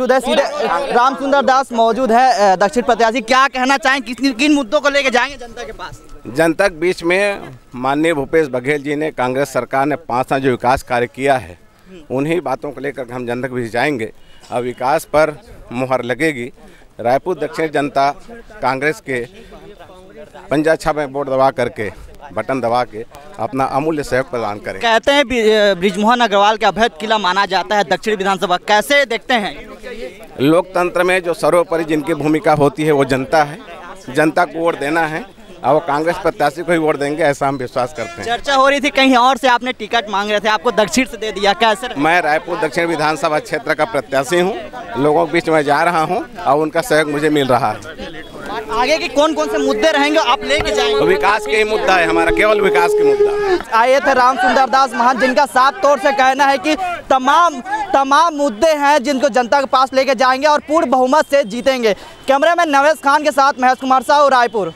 मौजूद है सीधे राम सुंदर दास मौजूद है दक्षिण प्रत्याशी। क्या कहना चाहें, किन मुद्दों को लेकर जाएंगे जनता के पास? जनता के बीच में माननीय भूपेश बघेल जी ने, कांग्रेस सरकार ने 5 साल जो विकास कार्य किया है, उन्हीं बातों को लेकर हम जनता के बीच जाएंगे। अब विकास पर मुहर लगेगी। रायपुर दक्षिण जनता कांग्रेस के पंजा छा में वोट दबा करके, बटन दबा के अपना अमूल्य सहयोग प्रदान करें। कहते हैं बृजमोहन अग्रवाल का अभेद किला माना जाता है दक्षिण विधानसभा, कैसे देखते हैं? लोकतंत्र में जो सर्वोपरि जिनकी भूमिका होती है वो जनता है। जनता को वोट देना है और वो कांग्रेस प्रत्याशी को ही वोट देंगे, ऐसा हम विश्वास करते हैं। चर्चा हो रही थी कहीं और से आपने टिकट मांग रहे थे, आपको दक्षिण से दे दिया, कैसे? मैं रायपुर दक्षिण विधानसभा क्षेत्र का प्रत्याशी हूँ, लोगों के बीच में जा रहा हूँ और उनका सहयोग मुझे मिल रहा है। आगे के कौन कौन से मुद्दे रहेंगे आप लेके जाएंगे? विकास के ही मुद्दा है हमारा, केवल विकास के मुद्दा। आए थे राम सुंदर दास महंत, जिनका साफ तौर से कहना है कि तमाम मुद्दे हैं जिनको जनता के पास लेके जाएंगे और पूर्ण बहुमत से जीतेंगे। कैमरामैन नवेश खान के साथ महेश कुमार साहू, रायपुर।